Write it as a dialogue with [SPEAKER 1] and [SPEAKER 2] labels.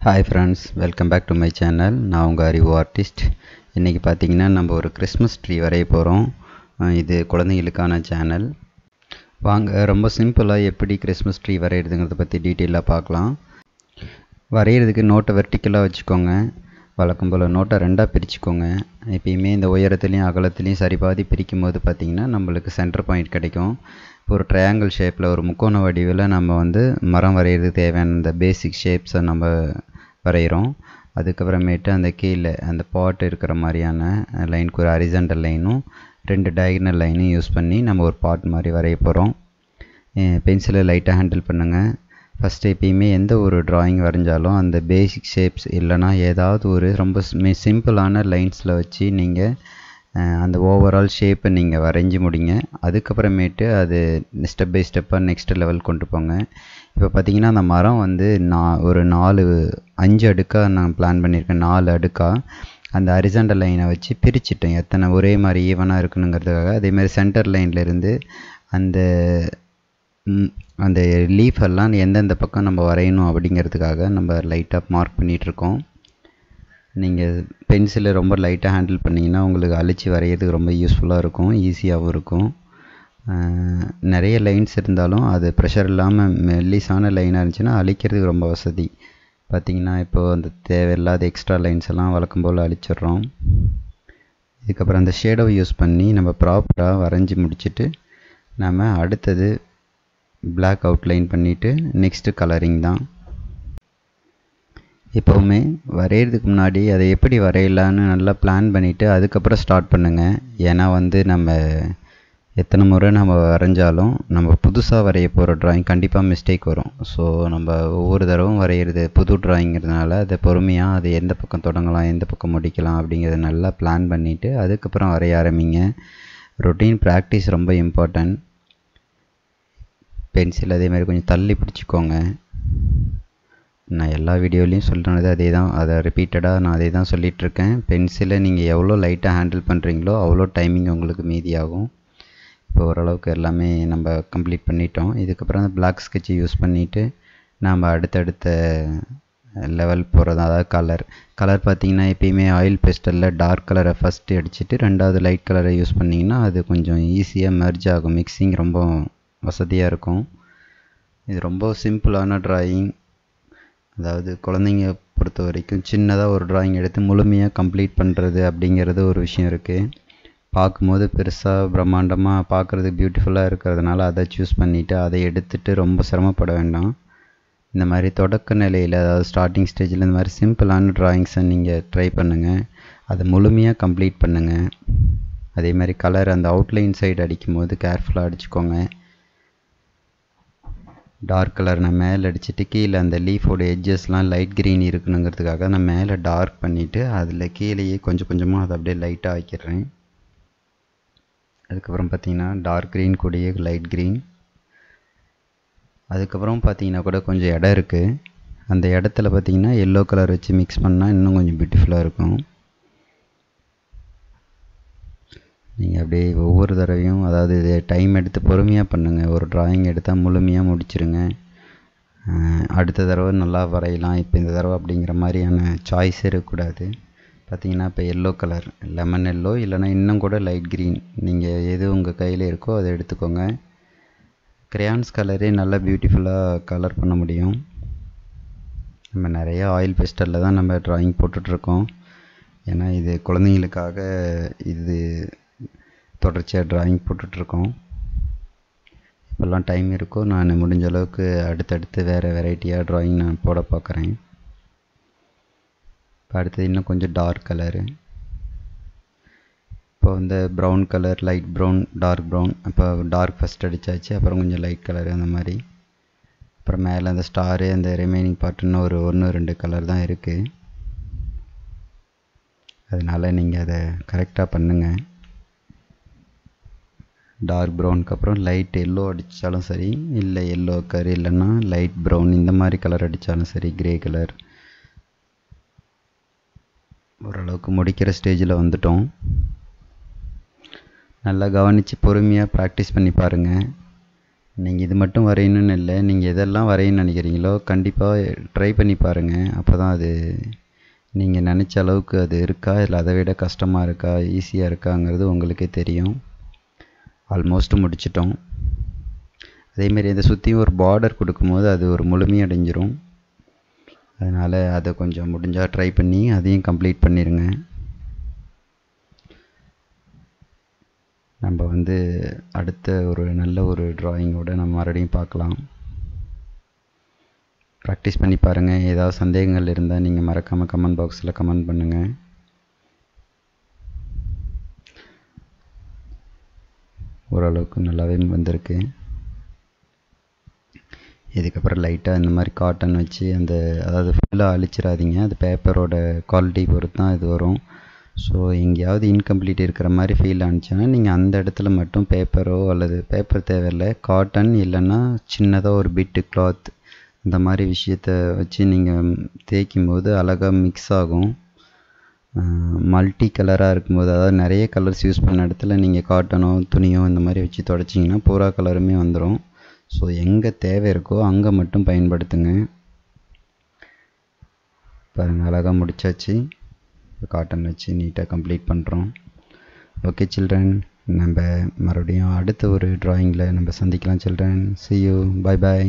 [SPEAKER 1] Hi friends, welcome back to my channel. நான் உங்கள் அறிவு ஆர்டிஸ்ட். இன்றைக்கி பார்த்தீங்கன்னா நம்ம ஒரு கிறிஸ்மஸ் ட்ரீ வரைய போகிறோம். இது குழந்தைகளுக்கான சேனல். வாங்க ரொம்ப சிம்பிளாக எப்படி கிறிஸ்மஸ் ட்ரீ வரைகிறதுங்கிறத பற்றி டீட்டெயிலாக பார்க்கலாம். வரைகிறதுக்கு நோட்டை வெர்டிக்கலாக வச்சுக்கோங்க. வழக்கம் போல் நோட்டை ரெண்டாக பிரிச்சுக்கோங்க. எப்பயுமே இந்த உயரத்துலேயும் அகலத்துலேயும் சரிபாதி பிரிக்கும் போது பார்த்திங்கன்னா நம்மளுக்கு சென்டர் பாயிண்ட் கிடைக்கும். ஒரு ட்ரையாங்கிள் ஷேப்பில் ஒரு முக்கோண வடிவில் நம்ம மரம் வரைகிறதுக்கு தேவையான இந்த பேசிக் ஷேப்ஸை நம்ம வரைகிறோம். அதுக்கப்புறமேட்டு அந்த கீழே அந்த பாட் இருக்கிற மாதிரியான லைனுக்கு ஒரு ஹரிசாண்டல் லைனும் 2 டயகனல் லைனும் யூஸ் பண்ணி நம்ம ஒரு பாட் மாதிரி வரைய போகிறோம். பென்சிலை லைட்டாக ஹேண்டில் பண்ணுங்கள். ஃபஸ்ட்டு எப்பயுமே எந்த ஒரு ட்ராயிங் வரைஞ்சாலும் அந்த பேசிக் ஷேப்ஸ் இல்லைனா ஏதாவது ஒரு ரொம்ப சிம்பிளான லைன்ஸில் வச்சு நீங்கள் அந்த ஓவரால் ஷேப்பை நீங்கள் வரைஞ்சி முடிங்க. அதுக்கப்புறமேட்டு அது ஸ்டெப் பை ஸ்டெப்பாக நெக்ஸ்ட் லெவல் கொண்டு போங்க. இப்போ பார்த்திங்கன்னா அந்த மரம் நான் ஒரு 5 அடுக்காக நான் பிளான் பண்ணியிருக்கேன். 4 அடுக்காக அந்த ஹரிசாண்டல் லைனை வச்சு பிரிச்சுட்டேன். எத்தனை ஒரே மாதிரி ஈவனாக இருக்கணுங்கிறதுக்காக. அதேமாதிரி சென்டர் லைன்லேருந்து அந்த லீஃபெல்லாம் எந்தெந்த பக்கம் நம்ம வரையணும் அப்படிங்கிறதுக்காக நம்ம லைட்டாக மார்க் பண்ணிகிட்ருக்கோம். நீங்கள் பென்சிலை ரொம்ப லைட்டாக ஹேண்டில் பண்ணிங்கன்னா உங்களுக்கு அழிச்சு வரைகிறதுக்கு ரொம்ப யூஸ்ஃபுல்லாக இருக்கும், ஈஸியாகவும் இருக்கும். நிறைய லைன்ஸ் இருந்தாலும் அது ப்ரெஷர் இல்லாமல் மெல்லிஸான லைனாக இருந்துச்சுன்னா அழிக்கிறதுக்கு ரொம்ப வசதி. பார்த்திங்கன்னா இப்போது அந்த தேவையில்லாத எக்ஸ்ட்ரா லைன்ஸ் எல்லாம் வழக்கம் போல் அழிச்சிட்றோம். இதுக்கப்புறம் அந்த ஷேடோவை யூஸ் பண்ணி நம்ம ப்ராப்பராக வரைஞ்சி முடிச்சுட்டு நம்ம அடுத்தது பிளாக் அவுட்லைன் பண்ணிவிட்டு நெக்ஸ்ட்டு கலரிங் தான். எப்போவுமே வரைகிறதுக்கு முன்னாடி அதை எப்படி வரையலான்னு நல்லா பிளான் பண்ணிவிட்டு அதுக்கப்புறம் ஸ்டார்ட் பண்ணுங்கள். ஏன்னா நம்ம எத்தனை முறை நம்ம வரைஞ்சாலும் நம்ம புதுசாக வரைய போகிற ட்ராயிங் கண்டிப்பாக மிஸ்டேக் வரும். ஸோ நம்ம ஒவ்வொரு தடவும் வரைகிறது புது ட்ராயிங்கிறதுனால அதை பொறுமையாக அது எந்த பக்கம் தொடங்கலாம் எந்த பக்கம் முடிக்கலாம் அப்படிங்கிறத நல்லா பிளான் பண்ணிவிட்டு அதுக்கப்புறம் வரைய ஆரம்பிங்க. ரொட்டீன் ப்ராக்டிஸ் ரொம்ப இம்பார்ட்டன்ட். பென்சில் அதேமாதிரி கொஞ்சம் தள்ளி பிடிச்சிக்கோங்க. நான் எல்லா வீடியோலையும் சொல்கிறது அதே தான், அதை ரிப்பீட்டடாக நான் அதே தான் சொல்லிகிட்ருக்கேன். பென்சிலை நீங்கள் எவ்வளோ லைட்டாக ஹேண்டில் பண்ணுறீங்களோ அவ்வளோ டைமிங் உங்களுக்கு மீதியாகும். இப்போ ஓரளவுக்கு எல்லாமே நம்ம கம்ப்ளீட் பண்ணிட்டோம். இதுக்கப்புறம் அந்த பிளாக் ஸ்கெட்சை யூஸ் பண்ணிவிட்டு நாம் அடுத்தடுத்த லெவல் போகிறது. அதாவது கலர் பார்த்திங்கன்னா எப்பயுமே ஆயில் பெஸ்டலில் டார்க் கலரை ஃபஸ்ட்டு அடிச்சுட்டு ரெண்டாவது லைட் கலரை யூஸ் பண்ணிங்கன்னா அது கொஞ்சம் ஈஸியாக மெர்ஜ் ஆகும். மிக்சிங் ரொம்ப வசதியாக இருக்கும். இது ரொம்ப சிம்பிளான ட்ராயிங். அதாவது குழந்தைங்க பொறுத்த வரைக்கும் சின்னதாக ஒரு ட்ராயிங் எடுத்து முழுமையாக கம்ப்ளீட் பண்ணுறது அப்படிங்கிறது ஒரு விஷயம் இருக்குது. பார்க்கும்போது பெருசாக பிரம்மாண்டமாக பார்க்குறது பியூட்டிஃபுல்லாக இருக்கிறதுனால அதை சூஸ் பண்ணிவிட்டு அதை எடுத்துகிட்டு ரொம்ப சிரமப்பட வேண்டாம். இந்த மாதிரி தொடக்க நிலையில் அதாவது ஸ்டார்டிங் ஸ்டேஜில் இந்த மாதிரி சிம்பிளான ட்ராயிங்ஸை நீங்கள் ட்ரை பண்ணுங்கள். அதை முழுமையாக கம்ப்ளீட் பண்ணுங்கள். அதே மாதிரி கலர் அந்த அவுட்லைன் சைடு அடிக்கும்போது கேர்ஃபுல்லாக அடிச்சுக்கோங்க. டார்க் கலர் நான் மேலே அடிச்சுட்டு கீழே அந்த லீஃபோட எட்ஜஸ்லாம் லைட் க்ரீன் இருக்கணுங்கிறதுக்காக நான் மேலே டார்க் பண்ணிவிட்டு அதில் கீழேயே கொஞ்சம் கொஞ்சமாக அதை அப்படியே லைட்டாக ஆக்கிடுறேன். அதுக்கப்புறம் பார்த்திங்கன்னா டார்க் க்ரீன் கூடயே லைட் க்ரீன். அதுக்கப்புறம் பார்த்திங்கன்னா கூட கொஞ்சம் இடம் இருக்குது. அந்த இடத்துல பார்த்திங்கன்னா எல்லோ கலர் வச்சு மிக்ஸ் பண்ணால் இன்னும் கொஞ்சம் பியூட்டிஃபுல்லாக இருக்கும். நீங்கள் அப்படியே ஒவ்வொரு தடவையும் அதாவது இது டைம் எடுத்து பொறுமையாக பண்ணுங்கள். ஒரு ட்ராயிங் எடுத்தால் முழுமையாக முடிச்சிருங்க. அடுத்த தடவை நல்லா வரையலாம், இப்போ இந்த தடவை அப்படிங்கிற மாதிரியான சாய்ஸ் இருக்கக்கூடாது. பார்த்திங்கன்னா இப்போ எல்லோ கலர், லெமன் எல்லோ இல்லைனா இன்னும் கூட லைட் க்ரீன், நீங்கள் எது உங்கள் கையில் இருக்கோ அதை எடுத்துக்கோங்க. கிரையான்ஸ் கலரே நல்லா பியூட்டிஃபுல்லாக கலர் பண்ண முடியும். நம்ம நிறைய ஆயில் பெஸ்டலில் தான் நம்ம ட்ராயிங் போட்டுட்ருக்கோம். ஏன்னா இது குழந்தைங்களுக்காக இது தொடர்ச்சியாக ட்ராயிங் போட்டுட்ருக்கோம். இப்போல்லாம் டைம் இருக்கோ நான் முடிஞ்ச அளவுக்கு அடுத்தடுத்து வேறு வெரைட்டியாக ட்ராயிங் நான் போட பார்க்குறேன். இப்போ அடுத்தது இன்னும் கொஞ்சம் டார்க் கலரு. இப்போ brown colour, light brown, dark brown. இப்போ டார்க் ஃபஸ்ட் அடித்தாச்சு, அப்புறம் கொஞ்சம் லைட் கலரு அந்த மாதிரி. அப்புறம் மேலே அந்த ஸ்டாரு அந்த ரிமைனிங் பார்ட்டுன்னு ஒரு 1-2 கலர் தான் இருக்குது. அதனால் நீங்கள் அதை கரெக்டாக பண்ணுங்கள். டார்க் ப்ரௌனுக்கு அப்புறம் லைட் எல்லோ அடித்தாலும் சரி, இல்லை எல்லோ கரு இல்லைன்னா லைட் ப்ரௌன் இந்த மாதிரி கலர் அடித்தாலும் சரி, கிரே கலர். ஓரளவுக்கு முடிக்கிற ஸ்டேஜில் வந்துட்டோம். நல்லா கவனித்து பொறுமையாக ப்ராக்டிஸ் பண்ணி பாருங்கள். நீங்கள் இது மட்டும் வரையணும்னு இல்லை, நீங்கள் எதெல்லாம் வரையணும்னு நினைக்கிறீங்களோ கண்டிப்பாக ட்ரை பண்ணி பாருங்கள். அப்போ தான் அது நீங்கள் நினச்ச அளவுக்கு அது இருக்கா, இல்லை அதை விட கஷ்டமாக இருக்கா, ஈஸியாக இருக்காங்கிறது உங்களுக்கே தெரியும். ஆல்மோஸ்ட் முடிச்சிட்டோம். அதேமாரி இதை சுற்றியும் ஒரு பார்டர் கொடுக்கும்போது அது ஒரு முழுமையடைஞ்சிரும். அதனால் அதை கொஞ்சம் முடிஞ்சால் ட்ரை பண்ணி அதையும் கம்ப்ளீட் பண்ணிடுங்க. நம்ம அடுத்த ஒரு நல்ல ஒரு டிராயிங்கோடு நம்ம மறுபடியும் பார்க்கலாம். ப்ராக்டிஸ் பண்ணி பாருங்கள். ஏதாவது சந்தேகங்கள் இருந்தால் நீங்கள் மறக்காமல் கமெண்ட் பாக்ஸில் கமெண்ட் பண்ணுங்கள். ஓரளவுக்கு நல்லாவே வந்திருக்கு. இதுக்கப்புறம் லைட்டாக இந்த மாதிரி காட்டன் வச்சு அதாவது ஃபுல்லாக அழிச்சிடாதீங்க. அது பேப்பரோட குவாலிட்டி பொறுத்து தான் இது வரும். ஸோ எங்கேயாவது இன்கம்ப்ளீட் இருக்கிற மாதிரி ஃபீல் ஆனிச்சுன்னா நீங்கள் அந்த இடத்துல மட்டும் பேப்பரோ அல்லது பேப்பர் தேவையில்லை, காட்டன் இல்லைன்னா சின்னதாக ஒரு பிட்டு கிளாத் இந்த மாதிரி விஷயத்தை வச்சு நீங்கள் தேய்க்கும் போது அழகாக மிக்ஸ் ஆகும். மல்டி கலராக இருக்கும்போது, அதாவது நிறைய கலர்ஸ் யூஸ் பண்ண இடத்துல நீங்கள் காட்டனோ துணியோ இந்த மாதிரி வச்சு துடைச்சிங்கன்னா பூரா கலருமே வந்துடும். ஸோ எங்கே தேவை இருக்கோ அங்கே மட்டும் பயன்படுத்துங்க. பாருங்கள், அழகாக முடிச்சாச்சு. காட்டன் வச்சு நீட்டாக கம்ப்ளீட் பண்ணுறோம். ஓகே சில்ட்ரன், நம்ம மறுபடியும் அடுத்த ஒரு டிராயிங்கில் நம்ம சந்திக்கலாம் children. see you, bye bye.